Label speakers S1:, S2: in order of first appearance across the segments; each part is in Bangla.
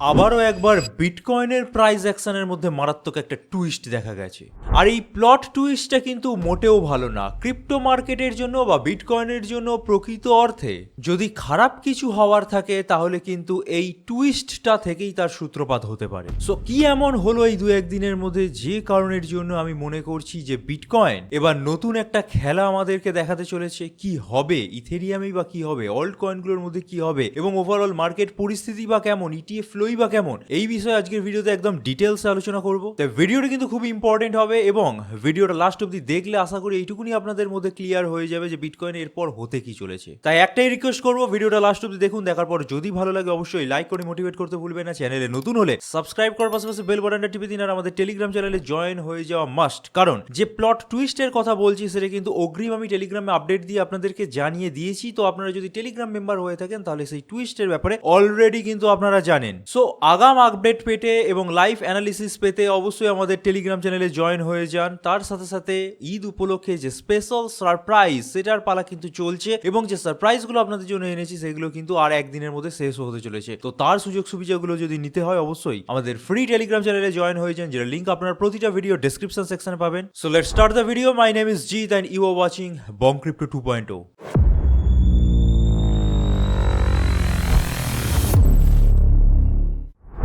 S1: আবারও একবার বিটকয়েনের প্রাইস অ্যাকশনের মধ্যে মারাত্মক একটা টুইস্ট দেখা গেছে। আর এই প্লট টুইস্টটা কিন্তু মোটেও ভালো না ক্রিপ্টো মার্কেটের জন্য বা বিটকয়েনের জন্য। প্রকৃত অর্থে যদি খারাপ কিছু হওয়ার থাকে তাহলে কিন্তু এই টুইস্টটা থেকেই তার সূত্রপাত হতে পারে। সো কি এমন হলো এই দু একদিনের মধ্যে যে কারণের জন্য আমি মনে করছি যে বিটকয়েন এবার নতুন একটা খেলা আমাদেরকে দেখাতে চলেছে। কি হবে ইথেরিয়ামই বা কি হবে, অল্ট কয়েনগুলোর মধ্যে কি হবে, এবং ওভারঅল মার্কেট পরিস্থিতি বা কেমন, ইটিএফ ফ্লোই বা কেমন, এই বিষয়ে আজকের ভিডিওতে একদম ডিটেলসে আলোচনা করব। তাই ভিডিওটা কিন্তু খুব ইম্পর্টেন্ট হবে এবং ভিডিওটা লাস্ট অব্দি দেখলে আশা করি এইটুকুনি আপনাদের মধ্যে ক্লিয়ার হয়ে যাবে যে বিটকয়েন এরপর হতে কি চলেছে। তাই একটাই রিকোয়েস্ট করবো, ভিডিওটা লাস্ট অব্দি দেখুন। দেখার পর যদি ভালো লাগে অবশ্যই লাইক করে মোটিভেট করতে ভুলবেন না। চ্যানেলে নতুন হলে সাবস্ক্রাইব করার পাশাপাশি বেল বাটনটা টিপে দিন। আর আমাদের টেলিগ্রাম চ্যানেলে জয়েন হয়ে যাওয়া মাস্ট, কারণ যে প্লট টুইস্টের কথা বলছি সেটা কিন্তু অগ্রিম আমি টেলিগ্রামে আপডেট দিয়ে আপনাদেরকে জানিয়ে দিয়েছি। তো আপনারা যদি টেলিগ্রাম মেম্বার হয়ে থাকেন তাহলে সেই টুইস্টের ব্যাপারে অলরেডি কিন্তু আপনারা জানেন। সো আগাম আপডেট পেতে এবং লাইভ অ্যানালিসিস পেতে অবশ্যই আমাদের টেলিগ্রাম চ্যানেলে জয়েন হয়ে যান। তার সাথে সাথে ঈদ উপলক্ষে যে স্পেশাল সারপ্রাইজ সেটার পালা কিন্তু চলছে, এবং যে সারপ্রাইজগুলো আপনাদের জন্য এনেছি সেগুলো কিন্তু আর একদিনের মধ্যে শেষ হতে চলেছে। তো তার সুযোগ সুবিধাগুলো যদি নিতে হয় অবশ্যই আমাদের ফ্রি টেলিগ্রাম চ্যানেলে জয়েন হয়ে যান, যেটা লিঙ্ক আপনার প্রতিটা ভিডিও ডেসক্রিপশন সেকশনে পাবেন। So let's start the video. My name is Jeet and you are watching Bong Crypto 2.0।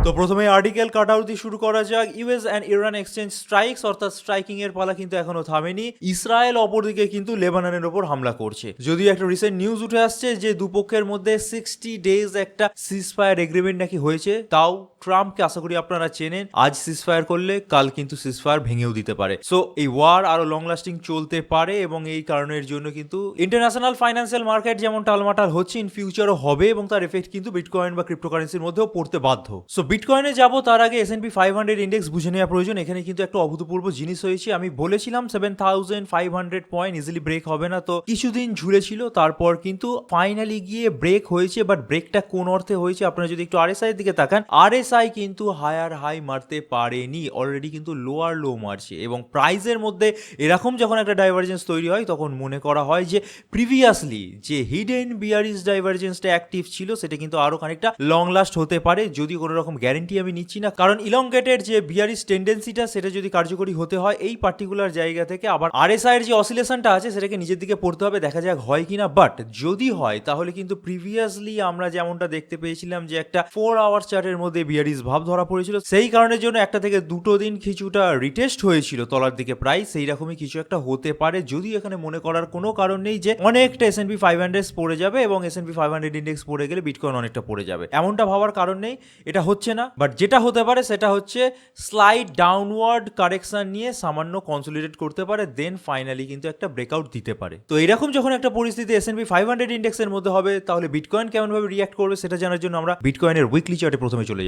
S1: তো প্রথমে আর্টিকেল কাট আউট দিয়ে শুরু করা যাক। US and Iran exchange strikes, অর্থাৎ স্ট্রাইকিং এর পালা কিন্তু এখনো থামেনি। ইসরায়েল অপরদিকে কিন্তু লেবাননের ওপর হামলা করছে। যদিও একটা রিসেন্ট নিউজ উঠে আসছে যে দুপক্ষের মধ্যে 60 ডেজ একটা সিজফায়ার এগ্রিমেন্ট নাকি হয়েছে। তাও ট্রাম্পকে আশা করি আপনারা চেনেন, আজ সিজফায়ার করলে কাল কিন্তু সিজফায়ার ভেঙেও দিতে পারে। সো এই ওয়ার আরো লং লাস্টিং চলতে পারে, এবং এই কারণের জন্য কিন্তু ইন্টারন্যাশনাল ফাইন্যান্সিয়াল মার্কেট যেমন টালমাটাল হচ্ছে, ইন ফিউচারও হবে, এবং তার এফেক্ট কিন্তু বিটকয়েন বা ক্রিপ্টোকারেন্সির মধ্যেও পড়তে বাধ্য। সো বিটকয়েনে যাবো তার আগে S&P 500 ইন্ডেক্স বুঝে নেওয়া প্রয়োজন। এখানে কিন্তু একটা অভূতপূর্ব জিনিস হয়েছে। আমি বলেছিলাম 7500 পয়েন্ট ইজিলি ব্রেক হবে না, তো কিছুদিন ঝুলেছিল, তারপর কিন্তু ফাইনালি গিয়ে ব্রেক হয়েছে। বাট ব্রেকটা কোন অর্থে হয়েছে, আপনারা যদি একটু RSI এর দিকে তাকান, RSI কিন্তু হায়ার হাই মারতে পারেনি, অলরেডি কিন্তু লোয়ার লো মারছে। এবং প্রাইসের মধ্যে এরকম যখন একটা ডাইভারজেন্স তৈরি হয় তখন মনে করা হয় যে প্রিভিয়াসলি যে হিডেন বিয়ারিশ ডাইভারজেন্সটা অ্যাক্টিভ ছিল সেটা কিন্তু আরো খানিকটা লং লাস্ট হতে পারে। যদি কোনো রকম গ্যারেন্টি আমি নিচ্ছি না, কারণ ইলংগেটেড যে বিয়ারিশ টেন্ডেন্সিটা সেটা যদি কার্যকরী হতে হয় এই পার্টিকুলার জায়গা থেকে, আবার RSI এর যে অসিলেশনটা আছে সেটাকে নিজের দিকে পড়তে হবে, দেখা যাক হয় কিনা। বাট যদি হয় তাহলে কিন্তু প্রিভিয়াসলি আমরা যেমনটা দেখতে পেয়েছিলাম যে একটা 4 আওয়ার চার্টের মধ্যে বিয়ারিশ ভাব ধরা পড়েছিল, সেই কারণের জন্য একটা থেকে দুটো দিন কিছুটা রিটেস্ট হয়েছিল তলার দিকে প্রাইস, সেই রকমই কিছু একটা হতে পারে। যদিও এখানে মনে করার কোনো কারণ নেই যে অনেকটা S&P 500 পড়ে যাবে এবং S&P 500 ইন্ডেক্স পড়ে গেলে বিটকয়েন অনেকটা পড়ে যাবে, এমনটা ভাবার কারণ নেই। এটা হচ্ছে না। বাট যেটা হতে পারে সেটা হচ্ছে স্লাইড ডাউনওয়ার্ড কারেকশন নিয়ে সামান্য কনসোলিডেট করতে পারে, দেন ফাইনালি কিন্তু একটা ব্রেকআউট দিতে পারে। তো এরকম যখন একটা পরিস্থিতি S&P 500 ইন্ডেক্সের মধ্যে হবে তাহলে বিটকয়েন কেমন ভাবে রিঅ্যাক্ট করবে সেটা জানার জন্য আমরা বিটকয়েনের উইকলি চার্টে প্রথমে চলে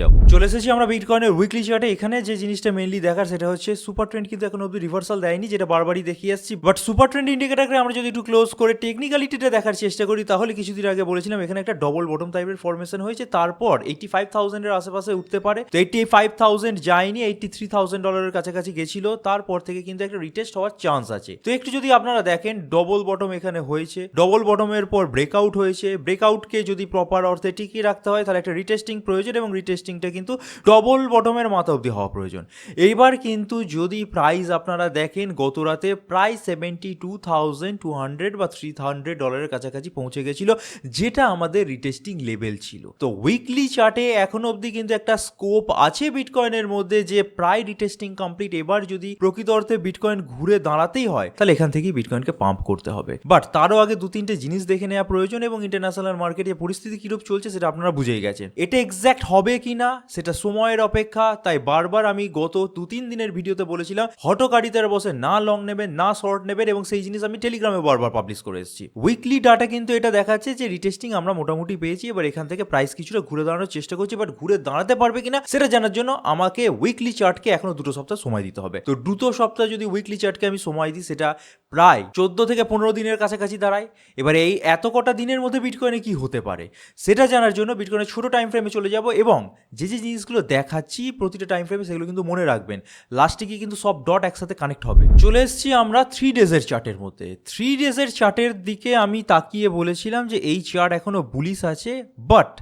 S1: এসেছি আমরা বিটকয়েনের উইকলি চার্টে। এখানে যে জিনিসটা মেইনলি দেখার সেটা হচ্ছে সুপার ট্রেন্ড কিন্তু এখন অব্দি রিভার্সাল দেয়নি, যেটা বারবারই দেখিয়ে আসছি। বাট সুপার ট্রেন্ড ইন্ডিকেটরকে আমরা যদি একটু ক্লোজ করে টেকনিক্যালিটিটা দেখার চেষ্টা করি তাহলে কিছুদিন আগে বলেছিলাম এখানে একটা ডবল বটম টাইপের ফরমেশন হয়েছে, তারপর 85,000 এর আশেপাশে উঠতে পারে। তো 85,000 যায়নি, $83,000 কাছাকাছি গেছিল, তারপর থেকে কিন্তু একটা রিটেস্ট হওয়ার চান্স আছে। তো একটু যদি আপনারা দেখেন ডবল বটম এখানে হয়েছে, ডবল বটমের পর ব্রেকআউট হয়েছে। ব্রেকআউটকে যদি প্রপার অর্থে টিকিয়ে রাখতে হয় তাহলে একটা রিটেস্টিং প্রয়োজন, এবং রিটেস্টিংটা কিন্তু ডবল বটমের মাথা অবধি হওয়া প্রয়োজন। এইবার কিন্তু যদি প্রাইস আপনারা দেখেন গত রাতে প্রায় $72,200 বা $300 কাছাকাছি পৌঁছে গেছিল, যেটা আমাদের রিটেস্টিং লেভেল ছিল। তো উইকলি চার্টে এখন অবধি কিন্তু একটা স্কোপ আছে বিটকয়েনের মধ্যে যে প্রায় রিটেস্টিং কমপ্লিট। এবার যদি প্রকৃত অর্থে বিটকয়েন ঘুরে দাঁড়াতেই হয় তাহলে এখান থেকেই বিটকয়েনকে পাম্প করতে হবে। বাট তারও আগে দু তিনটে জিনিস দেখে নেওয়া প্রয়োজন, এবং ইন্টারন্যাশনাল মার্কেটে পরিস্থিতি কিরূপ চলছে সেটা আপনারা বুঝেই গেছেন। এটা এক্স্যাক্ট হবে কিনা সেটা সময়ের অপেক্ষা। তাই বারবার আমি গত 2-3 দিনের ভিডিওতে বলেছিলাম হটকারিতে বসে না লং নেবেন না শর্ট নেবেন, এবং সেই জিনিস আমি টেলিগ্রামে বারবার পাবলিশ করে এসেছি। উইকলি ডাটা কিন্তু এটা দেখাচ্ছে যে রিটেস্টিং আমরা মোটামুটি পেয়েছি। এবার এখান থেকে প্রাইস কিছুটা ঘুরে দাঁড়ানোর চেষ্টা করছি, বাট ঘুরে দাঁড়াতে পারবে কিনা সেটা জানার জন্য আমাকে উইকলি চার্টকে এখনো 2 সপ্তাহ সময় দিতে হবে। তো 2 সপ্তাহ যদি উইকলি চার্টকে আমি সময় দিই সেটা প্রায় 14 থেকে 15 দিনের কাছাকাছি দাঁড়ায়। এবার এই এত কটা দিনের মধ্যে বিটকয়েনে কি হতে পারে সেটা জানার জন্য বিটকয়েনের ছোট টাইম ফ্রেমে চলে যাব, এবং যে যে জিনিসগুলো দেখাচ্ছি প্রতিটা টাইম ফ্রেমে সেগুলো কিন্তু মনে রাখবেন, লাস্টে গিয়ে কিন্তু সব ডট একসাথে কানেক্ট হবে। চলে এসেছি আমরা 3 ডেজের চার্টের মধ্যে। 3 ডেজের চার্টের দিকে আমি তাকিয়ে বলেছিলাম যে এই চার্ট এখনো বুলিশ আছে, বাট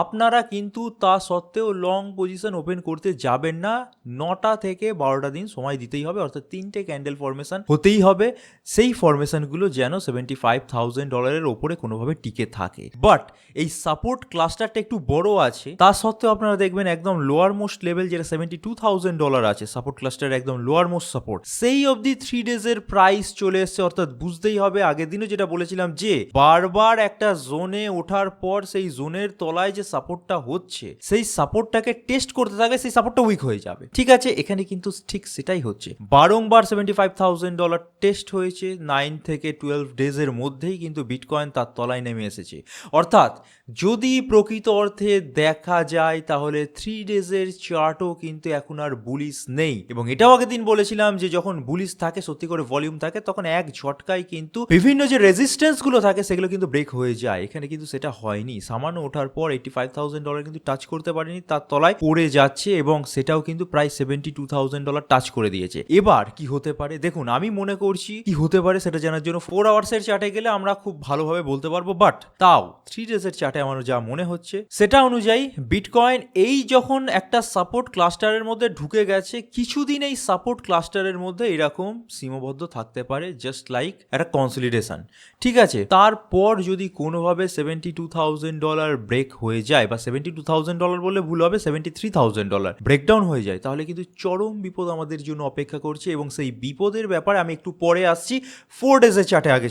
S1: আপনারা কিন্তু তা সত্ত্বেও লং পজিশন ওপেন করতে যাবেন না। 9টা থেকে 12টা দিন সময় দিতেই হবে, অর্থাৎ 3টে ক্যান্ডেল ফরমেশন হতেই হবে। সেই ফরমেশনগুলো যেন $75,000 ওপরে কোনোভাবে টিকে থাকে। বাট এই সাপোর্ট ক্লাস্টারটা একটু বড় আছে, তা সত্ত্বেও আপনারা দেখবেন একদম লোয়ার মোস্ট লেভেল যেটা $72,000 আছে, সাপোর্ট ক্লাস্টার একদম লোয়ার মোস্ট সাপোর্ট, সেই অবধি 3 ডেজের প্রাইস চলে এসছে। অর্থাৎ বুঝতেই হবে, আগের দিনও যেটা বলেছিলাম যে বারবার একটা জোনে ওঠার পর সেই জোনের তলায় যে সাপোর্টটা হচ্ছে সেই সাপোর্টটাকে টেস্ট করতে থাকে, সেই সাপোর্টটা উইক হয়ে যাবে। ঠিক আছে, এখানে কিন্তু ঠিক সেটাই হচ্ছে। বারংবার $75,000 টেস্ট হয়েছে, 9 থেকে 12 ডেজের মধ্যেই কিন্তু বিটকয়েন তার তলায় নেমে এসেছে। অর্থাৎ যদি প্রকৃত অর্থে দেখা যায় তাহলে 3 ডেজের চার্টও কিন্তু এখন আর বুলিশ নেই। এবং এটাও আগের দিন বলেছিলাম যে যখন বুলিশ থাকে, সত্যি করে ভলিউম থাকে, তখন এক ঝটকায় কিন্তু বিভিন্ন যে রেজিস্ট্যান্স গুলো থাকে সেগুলো কিন্তু ব্রেক হয়ে যায়। এখানে কিন্তু সেটা হয়নি, সামান্য ওঠার পর $85,000 কিন্তু টাচ করতে পারেনি, তার তলায় পড়ে যাচ্ছে, এবং সেটাও কিন্তু প্রায় $72,000 টাচ করে দিয়েছে। এবার কি হতে পারে দেখুন, আমি মনে করছি কি হতে পারে সেটা জানার জন্য 4 আওয়ার্সের চার্টে গেলে আমরা খুব ভালোভাবে বলতে পারবো, বাট তাও 3 ডেজের চার্টে আমার যা মনে হচ্ছে সেটা অনুযায়ী বিটকয়েন এই যখন একটা সাপোর্ট ক্লাস্টারের মধ্যে ঢুকে গেছে, কিছুদিন এই সাপোর্ট ক্লাস্টারের মধ্যে এরকম সীমাবদ্ধ থাকতে পারে, জাস্ট লাইক একটা কনসলিডেশন। ঠিক আছে, তারপর যদি কোনোভাবে $72,000 ব্রেক হয়ে যায়, বা $72,000 বললে ভুল হবে, $73,000 ব্রেকডাউন হয়ে যায়, তাহলে কিন্তু চরম বিপদ আমাদের জন্য অপেক্ষা করছে। এবং সেই বিপদের ব্যাপারে আমি একটু পরে আসছি। 4 ডেজের চার্টে আগে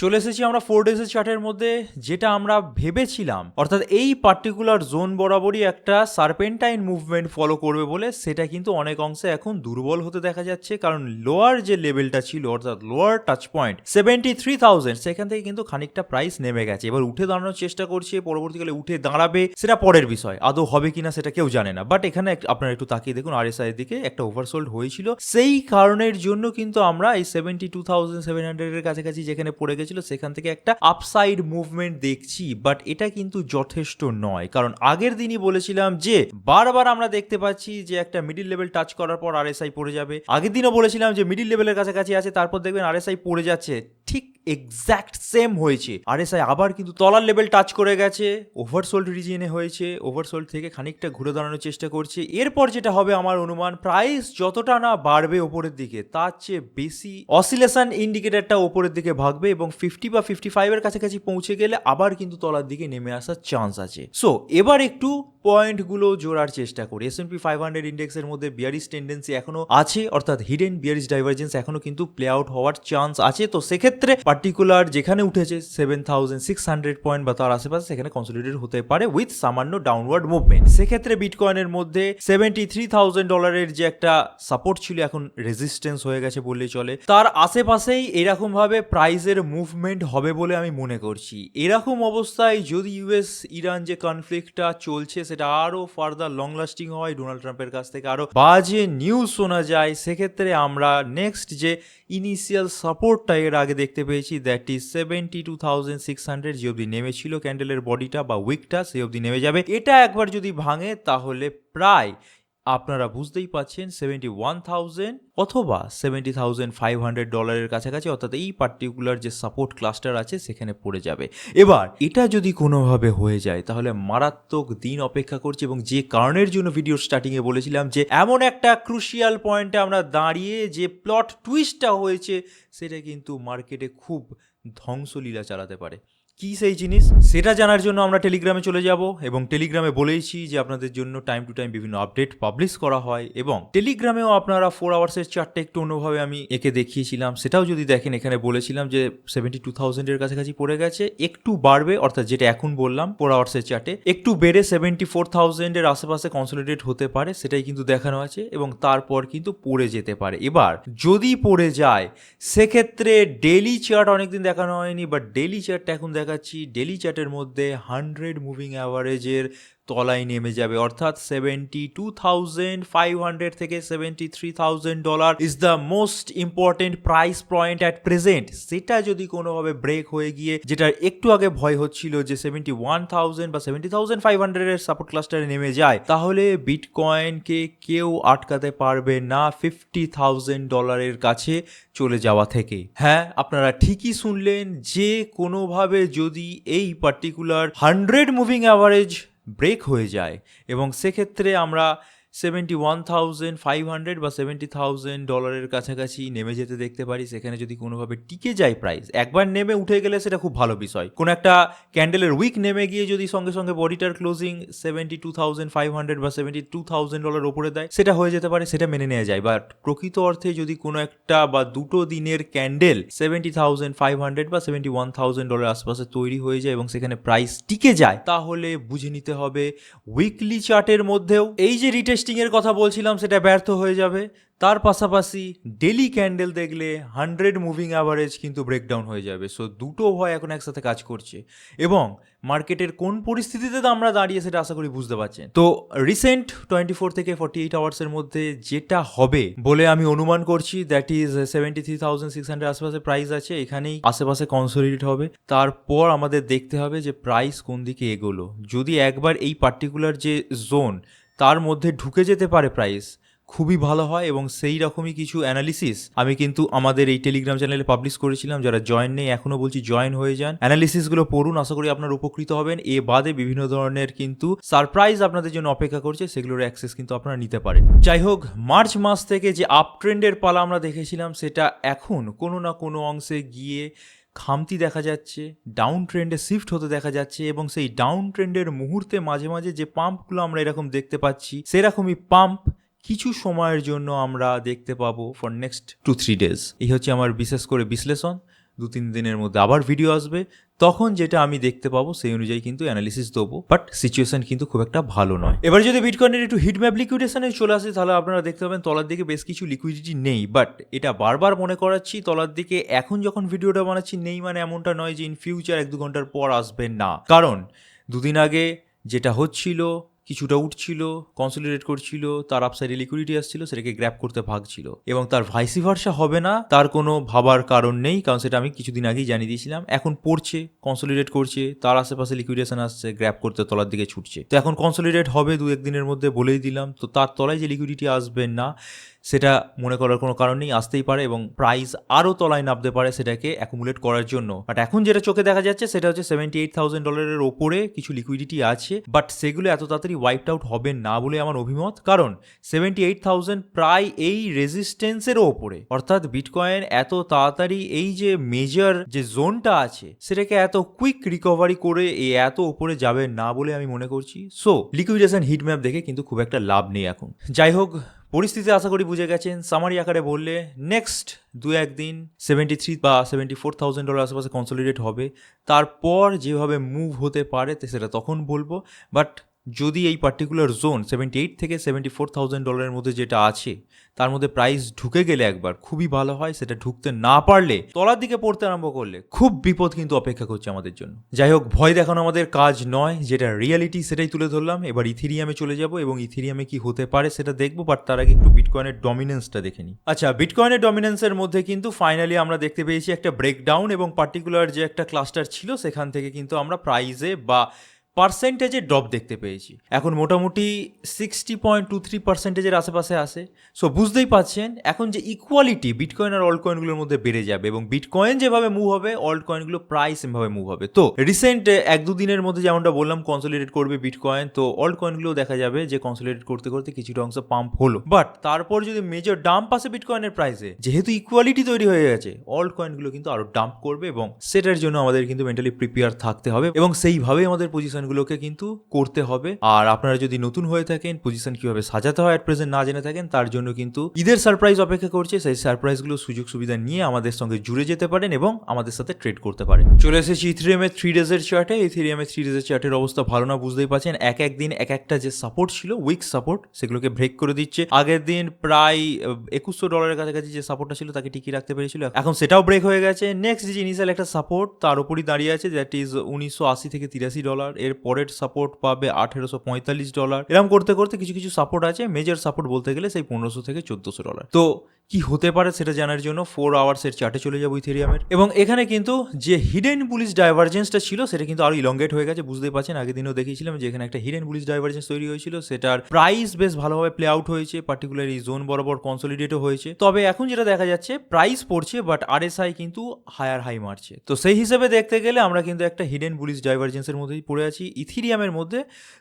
S1: চলে এসেছি আমরা 4 ডেজের চার্টের মধ্যে। যেটা আমরা ভেবেছিলাম, অর্থাৎ এই পার্টিকুলার জোন বরাবরই একটা সার্পেন্টাইন মুভমেন্ট ফলো করবে বলে, সেটা কিন্তু অনেক অংশে এখন দুর্বল হতে দেখা যাচ্ছে। কারণ লোয়ার যে লেভেলটা ছিল, অর্থাৎ লোয়ার টাচ পয়েন্ট 73,000, সেখান থেকে কিন্তু খানিকটা প্রাইস নেমে গেছে। এবার উঠে দাঁড়ানোর চেষ্টা করছে, পরবর্তীকালে উঠে দাঁড়াবে সেটা পরের বিষয়, আদৌ হবে কিনা সেটা কেউ জানে না। বাট এখানে আপনারা একটু তাকিয়ে দেখুন, RSI এর দিকে একটা ওভারসোল্ড হয়েছিল, সেই কারণের জন্য কিন্তু আমরা এই 72,700 এর কাছাকাছি যেখানে পড়ে গেছিল সেখান থেকে একটা আপসাইড মুভমেন্ট দেখছি। বাট এটা কিন্তু যথেষ্ট নয়, কারণ আগের দিনই বলেছিলাম যে বারবার আমরা দেখতে পাচ্ছি যে একটা মিডিল লেভেল টাচ করার পর RSI পড়ে যাবে। আগের দিনও বলেছিলাম যে মিডিল লেভেলের কাছাকাছি আছে, তারপর দেখবেন RSI পড়ে যাচ্ছে। ঠিক এক্স্যাক্ট সেম হয়েছে, RSI আবার কিন্তু তলার লেভেল টাচ করে গেছে, ওভারসোল্ড রিজিয়নে হয়েছে, ওভারসোল্ড থেকে খানিকটা ঘুরে দাঁড়ানোর চেষ্টা করছে। এরপর যেটা হবে আমার অনুমান, প্রাইস যতটা না বাড়বে ওপরের দিকে, তার চেয়ে বেশি অসিলেশন ইন্ডিকেটরটা ওপরের দিকে ভাগবে, এবং 50 বা 55 এর কাছাকাছি পৌঁছে গেলে আবার কিন্তু তলার দিকে নেমে আসার চান্স আছে। সো এবার একটু পয়েন্টগুলো জোড়ার চেষ্টা করি। S&P 500 ইন্ডেক্সের মধ্যে বিয়ারিশ টেন্ডেন্সি এখনো আছে, অর্থাৎ হিডেন বিয়ারিশ ডাইভারজেন্স এখনো কিন্তু প্লে আউট হওয়ার চান্স আছে। তো সেক্ষেত্রে পার্টিকুলার যেখানে উঠেছে 7,600 পয়েন্ট বা তার আশেপাশে, সেখানে কনসলিডেট হতে পারে উইথ সামান্য ডাউনওয়ার্ড মুভমেন্ট। সেক্ষেত্রে বিটকয়েনের মধ্যে $73,000 এর যে একটা সাপোর্ট ছিল, এখন রেজিস্ট্যান্স হয়ে গেছে বললেই চলে। তার আশেপাশেই এরকম ভাবে প্রাইসের মুভমেন্ট হবে বলে আমি মনে করছি। এরকম অবস্থায় যদি US ইরান যে কনফ্লিক্টটা চলছে সেটা আরো ফার্দার লং লাস্টিং হয়, ডোনাল্ড ট্রাম্পের কাছ থেকে আরো বাজে নিউজ শোনা যায়, সেক্ষেত্রে আমরা নেক্সট যে ইনিশিয়াল সাপোর্টটা এর আগে দেখতে পেয়েছি, দ্যাট ইজ 72,600, যে অবধি নেমেছিল ক্যান্ডেলের বডিটা বা উইকটা, সেই অবধি নেমে যাবে। এটা একবার যদি ভাঙে তাহলে প্রায় আপনারা বুঝতেই পাচ্ছেন 71,000 অথবা $70,500 কাছাকাছি, অর্থাৎ এই পার্টিকুলার যে সাপোর্ট ক্লাস্টার আছে সেখানে পড়ে যাবে। এবার এটা যদি কোনোভাবে হয়ে যায় তাহলে মারাত্মক দিন অপেক্ষা করছে, এবং যে কারণের জন্য ভিডিও স্টার্টিংয়ে বলেছিলাম যে এমন একটা ক্রুশিয়াল পয়েন্টে আমরা দাঁড়িয়ে যে প্লট টুইস্টটা হয়েছে সেটা কিন্তু মার্কেটে খুব ধ্বংসলীলা চালাতে পারে। কি সেই জিনিস সেটা জানার জন্য আমরা টেলিগ্রামে চলে যাব, এবং টেলিগ্রামে বলেইছি যে আপনাদের জন্য টাইম টু টাইম বিভিন্ন আপডেট পাবলিশ করা হয়, এবং টেলিগ্রামেও আপনারা 4 আওয়ার্সের চার্টটা একটু অন্যভাবে আমি একে দেখিয়েছিলাম, সেটাও যদি দেখেন, এখানে বলেছিলাম যে 72,000 এর কাছাকাছি পড়ে গেছে, একটু বাড়বে, অর্থাৎ যেটা এখন বললাম 4 আওয়ার্সের চার্টে একটু বেড়ে 74,000 এর আশেপাশে কনসলিডেট হতে পারে, সেটাই কিন্তু দেখানো আছে, এবং তারপর কিন্তু পড়ে যেতে পারে। এবার যদি পড়ে যায় সেক্ষেত্রে ডেইলি চার্ট অনেকদিন দেখানো হয়নি, বাট ডেইলি চার্টটা এখন দেখা দেখাচ্ছি ডেলি চার্টের মধ্যে 100 মুভিং অ্যাভারেজের তলায় নেমে যাবে, অর্থাৎ $72,500 থেকে $73,000 is the most important price point at present. সেটা যদি কোনোভাবে ব্রেক হয়ে গিয়ে, যেটা একটু আগে ভয় হচ্ছিল যে 71,000 বা 70,500 এর সাপোর্ট ক্লাস্টারে নেমে যায়, তাহলে বিটকয়েনকে কেউ আটকাতে পারবে না $50,000 কাছে চলে যাওয়া থেকে। হ্যাঁ, আপনারা ঠিকই শুনলেন, যে কোনোভাবে যদি এই পার্টিকুলার 100 মুভিং অ্যাভারেজ ব্রেক হয়ে যায় এবং সেক্ষেত্রে আমরা 71,500 বা $70,000 কাছাকাছি নেমে যেতে দেখতে পারি। সেখানে যদি কোনোভাবে টিকে যায় প্রাইস, একবার নেমে উঠে গেলে সেটা খুব ভালো বিষয়। কোনো একটা ক্যান্ডেলের উইক নেমে গিয়ে যদি সঙ্গে সঙ্গে বডিটার ক্লোজিং 72,500 বা $72,000 ওপরে দেয়, সেটা হয়ে যেতে পারে, সেটা মেনে নেওয়া যায়। বাট প্রকৃত অর্থে যদি কোনো একটা বা দুটো দিনের ক্যান্ডেল 70,500 বা $71,000 আশপাশে তৈরি হয়ে যায় এবং সেখানে প্রাইস টিকে যায়, তাহলে বুঝে নিতে হবে উইকলি চার্টের মধ্যেও এই যে রিটেস্টিং এর কথা বলছিলাম সেটা ব্যর্থ হয়ে যাবে। তার পাশাপাশি ডেলি ক্যান্ডেল দেখলে 100 মুভিং অ্যাভারেজ কিন্তু ব্রেকডাউন হয়ে যাবে। সো দুটো ভয় এখন একসাথে কাজ করছে এবং মার্কেটের কোন পরিস্থিতিতে আমরা দাঁড়িয়ে সেটা আশা করি বুঝতে পারছেন। তো রিসেন্ট 24 থেকে 48 আওয়ার্সের মধ্যে যেটা হবে বলে আমি অনুমান করছি, দ্যাট ইজ 73,600 আশেপাশে প্রাইস আছে, এখানেই আশেপাশে কনসলিডেট হবে। তারপর আমাদের দেখতে হবে যে প্রাইস কোন দিকে এগোলো। যদি একবার এই পার্টিকুলার যে জোন তার মধ্যে ঢুকে যেতে পারে প্রাইস, খুবই ভালো হয়। এবং সেই রকমই কিছু অ্যানালিসিস আমি কিন্তু আমাদের এই টেলিগ্রাম চ্যানেলে পাবলিশ করেছিলাম। যারা জয়েন নেই এখনও বলছি জয়েন হয়ে যান, অ্যানালিসিসগুলো পড়ুন, আশা করি আপনারা উপকৃত হবেন। এ বাদে বিভিন্ন ধরনের কিন্তু সারপ্রাইজ আপনাদের জন্য অপেক্ষা করছে, সেগুলোর অ্যাক্সেস কিন্তু আপনারা নিতে পারেন। যাই হোক, মার্চ মাস থেকে যে আপ ট্রেন্ডের পালা আমরা দেখেছিলাম সেটা এখন কোনো না কোনো অংশে গিয়ে খামতি দেখা যাচ্ছে, ডাউন ট্রেন্ডে শিফট হতে দেখা যাচ্ছে। এবং সেই ডাউন ট্রেন্ডের মুহূর্তে মাঝে মাঝে যে পাম্পগুলো আমরা এরকম দেখতে পাচ্ছি, সেরকমই পাম্প কিছু সময়ের জন্য আমরা দেখতে পাবো ফর নেক্সট 2-3 ডেজ। এই হচ্ছে আমার বিশেষ করে বিশ্লেষণ। 2-3 দিনের মধ্যে আবার ভিডিও আসবে, তখন যেটা আমি দেখতে পাবো সেই অনুযায়ী কিন্তু অ্যানালিসিস দেবো। বাট সিচুয়েশন কিন্তু খুব একটা ভালো নয়। এবার যদি বিটকয়েনের একটু হিটম্যাপ লিকুইডেশনে চলে আসে, তাহলে আপনারা দেখতে পাবেন তলার দিকে বেশ কিছু লিকুইডিটি নেই। বাট এটা বারবার মনে করাচ্ছি, তলার দিকে এখন যখন ভিডিওটা বানাচ্ছি নেই মানে এমনটা নয় যে ইন ফিউচার 1-2 ঘন্টার পর আসবে না। কারণ দুদিন আগে যেটা হচ্ছিল, কিছুটা উঠছিল, কনসলিডেট করছিল, তার আপসাইডে লিকুইডিটি আসছিল, সেটাকে গ্র্যাব করতে ভাগছিল। এবং তার ভাইসি ভার্সা হবে না তার কোনো ভাবার কারণ নেই, কারণ সেটা আমি কিছুদিন আগেই জানিয়ে দিয়েছিলাম। এখন পড়ছে, কনসলিডেট করছে, তার আশেপাশে লিকুইডেশন আসছে, গ্র্যাব করতে তলার দিকে ছুটছে। তো এখন কনসলিডেট হবে 2-1 দিনের মধ্যে, বলেই দিলাম। তো তার তলায় যে লিকুইডিটি আসবে না সেটা মনে করার কোনো কারণ নেই, আসতেই পারে এবং প্রাইস আরও তলায় নামতে পারে সেটাকে অ্যাকুমুলেট করার জন্য। বাট এখন যেটা চোখে দেখা যাচ্ছে সেটা হচ্ছে $78,000 ওপরে কিছু লিকুইডিটি আছে, বাট সেগুলো এত তাড়াতাড়ি ওয়াইপড আউট হবে না বলে আমার অভিমত। কারণ 78,000 প্রায় এই রেজিস্ট্যান্সেরও ওপরে, অর্থাৎ বিটকয়েন এত তাড়াতাড়ি এই যে মেজর যে জোনটা আছে সেটাকে এত কুইক রিকভারি করে এত ওপরে যাবে না বলে আমি মনে করছি। সো লিকুইডেশন হিটম্যাপ দেখে কিন্তু খুব একটা লাভ নেই এখন। যাই হোক, পরিস্থিতি আশা করি বুঝে গেছেন। সামারি আকারে বললে নেক্সট 2-1 দিন 73 বা $74,000 আশেপাশে কনসলিডেট হবে। তারপর যেভাবে মুভ হতে পারে সেটা তখন বলবো। বাট যদি এই পার্টিকুলার জোন 78 থেকে $74,000 মধ্যে যেটা আছে তার মধ্যে প্রাইস ঢুকে গেলে একবার খুবই ভালো হয়। সেটা ঢুকতে না পারলে, তলার দিকে পড়তে আরম্ভ করলে খুব বিপদ কিন্তু অপেক্ষা করছে আমাদের জন্য। যাই হোক, ভয় দেখানো আমাদের কাজ নয়, যেটা রিয়ালিটি সেটাই তুলে ধরলাম। এবার ইথেরিয়ামে চলে যাব এবং ইথেরিয়ামে কি হতে পারে সেটা দেখবো। বাট তার আগে একটু বিটকয়েনের ডমিনেন্সটা দেখে নিই। আচ্ছা, বিটকয়েনের ডমিনেন্সের মধ্যে কিন্তু ফাইনালি আমরা দেখতে পেয়েছি একটা ব্রেকডাউন এবং পার্টিকুলার যে একটা ক্লাস্টার ছিল সেখান থেকে কিন্তু আমরা প্রাইজে বা পার্সেন্টেজে ড্রপ দেখতে পেয়েছি। এখন মোটামুটি 60.23% আশেপাশে আসে। সো বুঝতেই পারছেন এখন যে ইকুয়ালিটি বিটকয়েন আর অল্ট কয়েনগুলোর মধ্যে বেড়ে যাবে এবং বিটকয়েন যেভাবে মুভ হবে অল্ট কয়েনগুলো প্রায় সেমভাবে মুভ হবে। তো রিসেন্ট 1-2 দিনের মধ্যে যেমনটা বললাম কনসলিডেট করবে বিটকয়েন, তো অল্ট কয়েনগুলো দেখা যাবে যে কনসলিডেট করতে করতে কিছুটা অংশ পাম্প হলো। বাট তারপর যদি মেজর ডাম্প আসে বিটকয়েনের প্রাইসে, যেহেতু ইকুয়ালিটি তৈরি হয়ে গেছে, অল্ট কয়েনগুলো কিন্তু আরো ডাম্প করবে এবং সেটার জন্য আমাদের কিন্তু মেন্টালি প্রিপেয়ার থাকতে হবে এবং সেইভাবেই আমাদের পজিশন পজিশনগুলোকে কিন্তু করতে হবে। আর আপনারা যদি নতুন হয়ে থাকেন, পজিশন কিভাবে সাজাতে হয় এট প্রেজেন্ট না জেনে থাকেন, তার জন্য কিন্তু ঈদের সারপ্রাইজ অপেক্ষা করছে। সেই সারপ্রাইজগুলো সুযোগ সুবিধা নিয়ে আমাদের সঙ্গে জুড়ে যেতে পারেন এবং আমাদের সাথে ট্রেড করতে পারেন। চলে এসেছি ইথেরিয়াম এর 3 ডেজের চার্টে। ইথেরিয়াম এর 3 ডেজের চার্টের অবস্থা ভালো না, বুঝতেই পারছেন। এক দিন এক একটা যে সাপোর্ট ছিল, উইক সাপোর্ট, সেগুলোকে ব্রেক করে দিচ্ছে। আগের দিন প্রায় $2100 কাছাকাছি যে সাপোর্টটা ছিল তাকে টিকিয়ে রাখতে পেরেছিল, এখন সেটাও ব্রেক হয়ে গেছে। নেক্সট যে ইনিশিয়াল একটা সাপোর্ট তার উপরই দাঁড়িয়ে আছে, দ্যাট ইজ $1980 থেকে $83। এর পরের সাপোর্ট পাবে $1845। এরকম করতে করতে কিছু কিছু সাপোর্ট আছে, মেজর সাপোর্ট বলতে গেলে সেই $1500 থেকে $1400। তো কি হতে পারে সেটা জানার জন্য 4 আওয়ার্সের চার্টে চলে যাবো ইথেরিয়ামের। এবং এখানে কিন্তু যে হিডেন বুলিশ ডাইভারজেন্সটা ছিল সেটা কিন্তু আরো ইলংগেট হয়ে গেছে, বুঝতেই পারছেন। আগের দিনও দেখিয়েছিলাম যে এখানে একটা হিডেন বুলিশ ডাইভারজেন্স তৈরি হয়েছিল, সেটার প্রাইস বেশ ভালোভাবে প্লে আউট হয়েছে, পার্টিকুলার এই জোন বরাবর কনসলিডেটও হয়েছে। তবে এখন যেটা দেখা যাচ্ছে, প্রাইস পড়ছে বাট আরএসআই কিন্তু হায়ার হাই মারছে। তো সেই হিসেবে দেখতে গেলে আমরা কিন্তু একটা হিডেন বুলিশ ডাইভারজেন্সের মধ্যেই পড়ে আছি ইথেরিয়ামের মধ্যে।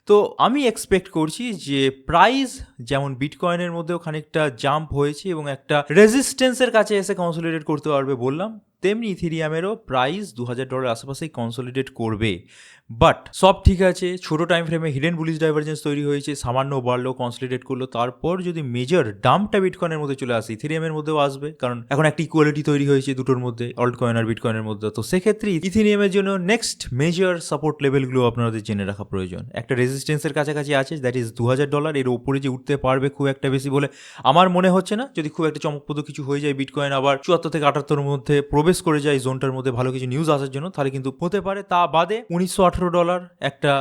S1: তো আমি এক্সপেক্ট করছি যে প্রাইস যেমন বিটকয়েনের মধ্যেও খানিকটা জাম্প হয়েছে এবং একটা রেজিস্ট্যান্সের কাছে এসে কনসলিডেট করতে পারবে বললাম, তেমনি ইথেরিয়ামেরও প্রাইস $2000 আশেপাশেই কনসলিডেট করবে। বাট সব ঠিক আছে, ছোট টাইম ফ্রেমে হিডেন বুলিশ ডাইভারজেন্স তৈরি হয়েছে, সামান্য বাড়লো, কনসলিডেট করলো, তারপর যদি মেজর ডাম্পটা বিটকয়েনের মধ্যে চলে আসে, ইথেরিয়ামের মধ্যেও আসবে, কারণ এখন একটা ইকুয়ালিটি তৈরি হয়েছে দুটোর মধ্যে, অল্ট কয়েন আর বিটকয়েনের মধ্যে। তো সেক্ষেত্রে ইথেরিয়ামের জন্য নেক্সট মেজর সাপোর্ট লেভেলগুলো আপনাদের জেনে রাখা প্রয়োজন। একটা রেজিস্ট্যান্সের কাছাকাছি আছে, দ্যাট ইজ $2000। এর উপরে যে উঠতে পারবে খুব একটা বেশি বলে আমার মনে হচ্ছে না। যদি খুব একটা চমকপ্রদ কিছু হয়ে যায়, বিটকয়েন আবার 74 থেকে 78 মধ্যে প্রবেশ করে যায় জোনটার মধ্যে, ভালো কিছু নিউজ আসার জন্য, তাহলে কিন্তু হতে পারে। তা বাদে $1918 একটা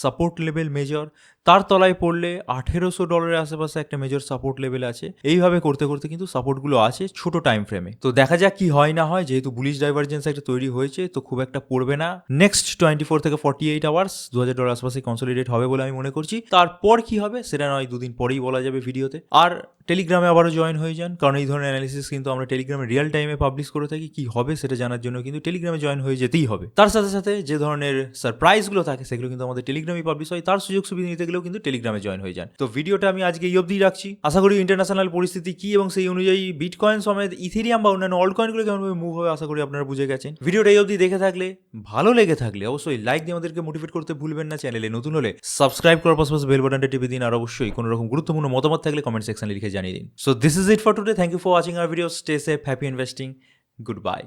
S1: সাপোর্ট লেভেল মেজর, তার তলায় পড়লে $1800 আশেপাশে একটা মেজর সাপোর্ট লেভেল আছে। এইভাবে করতে করতে কিন্তু সাপোর্টগুলো আছে ছোট টাইম ফ্রেমে। তো দেখা যাক কি হয় না হয়, যেহেতু বুলিশ ডাইভারজেন্স একটা তৈরি হয়েছে তো খুব একটা পড়বে না। নেক্সট 24 থেকে 48 আওয়ার্স $2000 আশেপাশে কনসলিডেট হবে বলে আমি মনে করছি। তারপর কি হবে সেটা নয় দুদিন পরেই বলা যাবে ভিডিওতে। আর টেলিগ্রামে আবারও জয়েন হয়ে যান, কারণ এই ধরনের অ্যানালিসিস কিন্তু আমরা টেলিগ্রামে রিয়েল টাইমে পাবলিশ করে থাকি। কি হবে সেটা জানার জন্য কিন্তু টেলিগ্রামে জয়েন হয়ে যেতেই হবে। তার সাথে সাথে যে ধরনের সারপ্রাইজগুলো থাকে সেগুলো কিন্তু আমাদের টেলিগ্রামে পাবলিশ হয়, তার সুযোগ সুবিধা নিতে গেলেও কিন্তু টেলিগ্রামে জয়েন হয়ে যান। তো ভিডিওটা আমি আজকে এই অবধি রাখছি। আশা করি ইন্টারন্যাশনাল পরিস্থিতি কি এবং সেই অনুযায়ী বিটকয়েন সমেত ইথেরিয়াম বা অন্যান্য অল্ট কয়েনগুলো কেমনভাবে মুভ হবে আশা করি আপনারা বুঝে গেছেন। ভিডিওটা এই অবধি দেখে থাকলে, ভালো লেগে থাকলে অবশ্যই লাইক দিয়ে আমাদেরকে মোটিভেট করতে ভুলবেন না। চ্যানেলে নতুন হলে সাবস্ক্রাইব করার পাশাপাশি বেল বাটনটা টিপে দিন। আর অবশ্যই কোনো রকম গুরুত্বপূর্ণ মতামত থাকলে কমেন্ট সেকশনে লিখে জানিয়ে দিন। So this is it for today. Thank you for watching our video. Stay safe, happy investing, good by.